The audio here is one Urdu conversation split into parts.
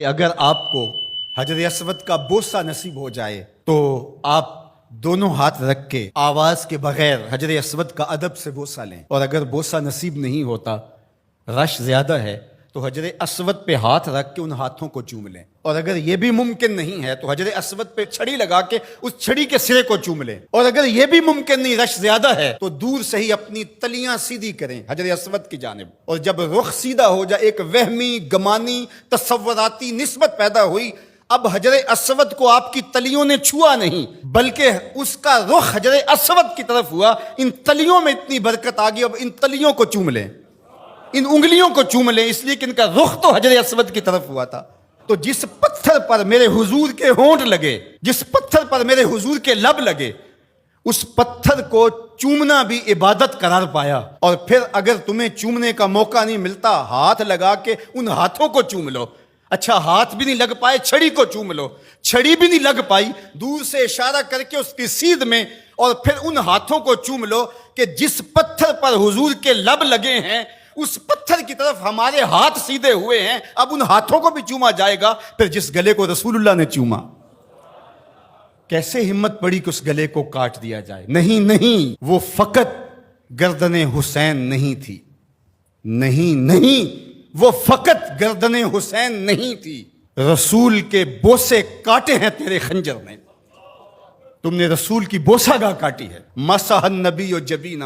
اگر آپ کو حجر اسود کا بوسہ نصیب ہو جائے تو آپ دونوں ہاتھ رکھ کے آواز کے بغیر حجر اسود کا ادب سے بوسہ لیں، اور اگر بوسہ نصیب نہیں ہوتا، رش زیادہ ہے، تو حجر اسود پہ ہاتھ رکھ کے ان ہاتھوں کو چوم لیں، اور اگر یہ بھی ممکن نہیں ہے تو حجر اسود پہ چھڑی لگا کے اس چھڑی کے سرے کو چوم لیں، اور اگر یہ بھی ممکن نہیں، رش زیادہ ہے، تو دور سے ہی اپنی تلیاں سیدھی کریں حجر اسود کی جانب، اور جب رخ سیدھا ہو جائے، ایک وہمی گمانی تصوراتی نسبت پیدا ہوئی، اب حجر اسود کو آپ کی تلیوں نے چھوا نہیں بلکہ اس کا رخ حجر اسود کی طرف ہوا، ان تلیوں میں اتنی برکت آ گئی، اب ان تلیوں کو چوم لیں، ان انگلیوں کو چوم لیں، اس لیے کہ ان کا رخ تو حجر اسود کی طرف ہوا تھا۔ تو جس پتھر پر میرے حضور کے ہونٹ لگے، جس پتھر پر میرے حضور کے لب لگے، اس پتھر کو چومنا بھی عبادت قرار پایا، اور پھر اگر تمہیں چومنے کا موقع نہیں ملتا، ہاتھ لگا کے ان ہاتھوں کو چوم لو۔ اچھا ہاتھ بھی نہیں لگ پائے، چھڑی کو چوم لو، چھڑی بھی نہیں لگ پائی، دور سے اشارہ کر کے اس کی سیدھ میں، اور پھر ان ہاتھوں کو چوم لو کہ جس پتھر پر حضور کے لب لگے ہیں اس پتھر کی طرف ہمارے ہاتھ سیدھے ہوئے ہیں، اب ان ہاتھوں کو بھی چوما جائے گا۔ پھر جس گلے کو رسول اللہ نے چوما، کیسے ہمت پڑی کہ اس گلے کو کاٹ دیا جائے؟ نہیں نہیں، وہ فقط گردن حسین نہیں تھی، نہیں، وہ فقط گردن حسین نہیں تھی، رسول کے بوسے کاٹے ہیں تیرے خنجر میں، تم نے رسول کی بوسہ گاہ کاٹی ہے۔ مسح النبی جبینہ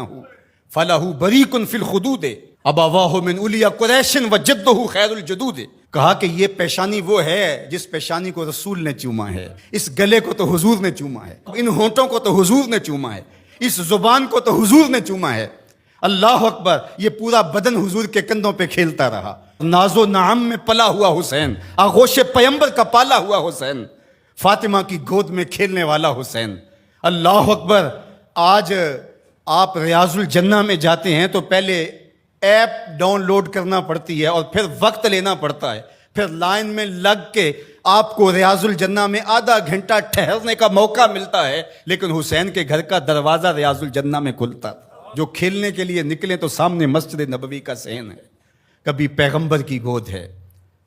فلہ بریق فی الخدود ابواہ من اولیا قریش وجدہ خیر الجدود۔ کہا کہ یہ پیشانی وہ ہے جس پیشانی کو رسول نے چوما ہے، اس گلے کو تو حضور نے چوما ہے، ان ہونٹوں کو تو حضور نے چوما ہے، اس زبان کو تو حضور نے چوما ہے۔ اللہ اکبر، یہ پورا بدن حضور کے کندھوں پہ کھیلتا رہا۔ ناز و نعم میں پلا ہوا حسین، آغوش پیمبر کا پالا ہوا حسین، فاطمہ کی گود میں کھیلنے والا حسین۔ اللہ اکبر، آج آپ ریاض الجنہ میں جاتے ہیں تو پہلے ایپ ڈاؤن لوڈ کرنا پڑتی ہے، اور پھر وقت لینا پڑتا ہے، پھر لائن میں لگ کے آپ کو ریاض الجنہ میں آدھا گھنٹہ ٹھہرنے کا موقع ملتا ہے، لیکن حسین کے گھر کا دروازہ ریاض الجنہ میں کھلتا تھا۔ جو کھیلنے کے لیے نکلے تو سامنے مسجد نبوی کا صحن ہے، کبھی پیغمبر کی گود ہے،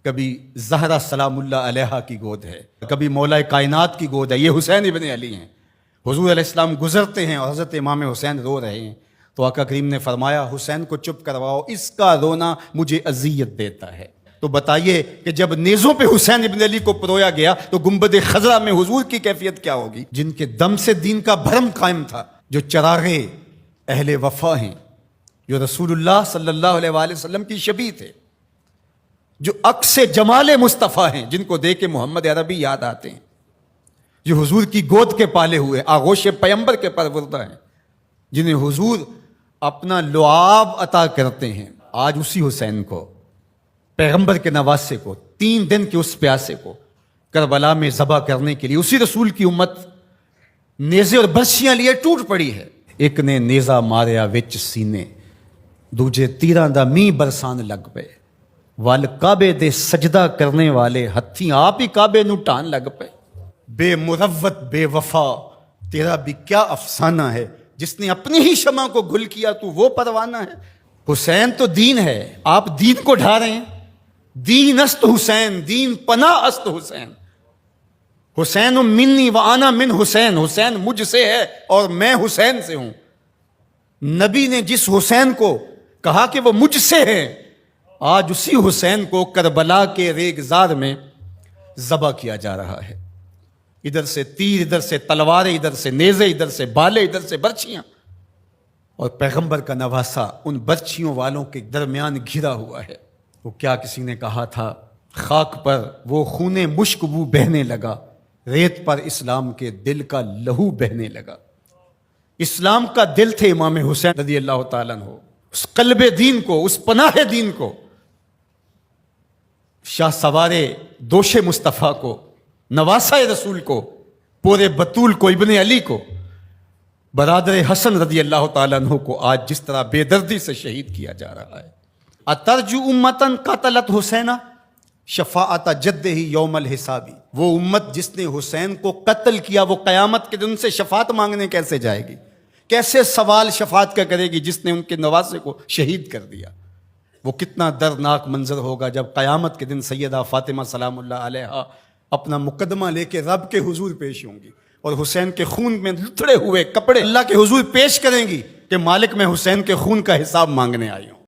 کبھی زہرا سلام اللہ علیہا کی گود ہے، کبھی مولا کائنات کی گود ہے، یہ حسین ابن علی ہیں۔ حضور علیہ السلام گزرتے ہیں اور حضرت امام حسین رو رہے ہیں، تو آقا کریم نے فرمایا حسین کو چپ کرواؤ، اس کا رونا مجھے اذیت دیتا ہے۔ تو بتائیے کہ جب نیزوں پہ حسین ابن علی کو پرویا گیا تو گنبد خضرا میں حضور کی کیفیت کیا ہوگی؟ جن کے دم سے دین کا بھرم قائم تھا، جو چراغے اہل وفا ہیں، جو رسول اللہ صلی اللہ علیہ وآلہ وسلم کی شبیہ تھے، جو عکس جمال مصطفیٰ ہیں، جن کو دیکھ کے محمد عربی یاد آتے ہیں، جو حضور کی گود کے پالے ہوئے آغوش پیمبر کے پروردہ ہیں، جنہیں حضور اپنا لعاب عطا کرتے ہیں۔ آج اسی حسین کو، پیغمبر کے نواسے کو، 3 دن کے اس پیاسے کو کربلا میں ذبح کرنے کے لیے اسی رسول کی امت نیزے اور برچیاں لیے ٹوٹ پڑی ہے۔ ایک نے نیزا ماریا وچ سینے، دوجے تیراں دا می برسان لگ پے، وال کعبے دے سجدہ کرنے والے ہتھی آپ ہی کعبے نو ٹان لگ پے۔ بے مروت بے وفا تیرا بھی کیا افسانہ ہے، جس نے اپنی ہی شمع کو گل کیا تو وہ پروانہ ہے۔ حسین تو دین ہے، آپ دین کو ڈھا رہے ہیں۔ دین است حسین، دین پناہ است حسین، حسین منی و انا من حسین، حسین مجھ سے ہے اور میں حسین سے ہوں۔ نبی نے جس حسین کو کہا کہ وہ مجھ سے ہے، آج اسی حسین کو کربلا کے ریگزار میں ذبح کیا جا رہا ہے۔ ادھر سے تیر، ادھر سے تلواریں، ادھر سے نیزے، ادھر سے بالے، ادھر سے برچیاں، اور پیغمبر کا نواسا ان برچیوں والوں کے درمیان گھرا ہوا ہے۔ وہ کیا کسی نے کہا تھا، خاک پر وہ خون مشک بو بہنے لگا، ریت پر اسلام کے دل کا لہو بہنے لگا۔ اسلام کا دل تھے امام حسین رضی اللہ تعالیٰ عنہ، اس قلب دین کو، اس پناہ دین کو، شاہ سوار دوش مصطفیٰ کو، نواسہ رسول کو، پورے بطول کو، ابن علی کو، برادر حسن رضی اللہ تعالیٰ عنہ کو آج جس طرح بے دردی سے شہید کیا جا رہا ہے۔ اترجو امتن قتلت حسینہ شفاعت جدہ یوم الحسابی، وہ امت جس نے حسین کو قتل کیا وہ قیامت کے دن سے شفاعت مانگنے کیسے جائے گی؟ کیسے سوال شفاعت کا کرے گی جس نے ان کے نواسے کو شہید کر دیا؟ وہ کتنا دردناک منظر ہوگا جب قیامت کے دن سیدہ فاطمہ سلام اللہ علیہا اپنا مقدمہ لے کے رب کے حضور پیش ہوں گی اور حسین کے خون میں لتڑے ہوئے کپڑے اللہ کے حضور پیش کریں گی کہ مالک میں حسین کے خون کا حساب مانگنے آئی ہوں.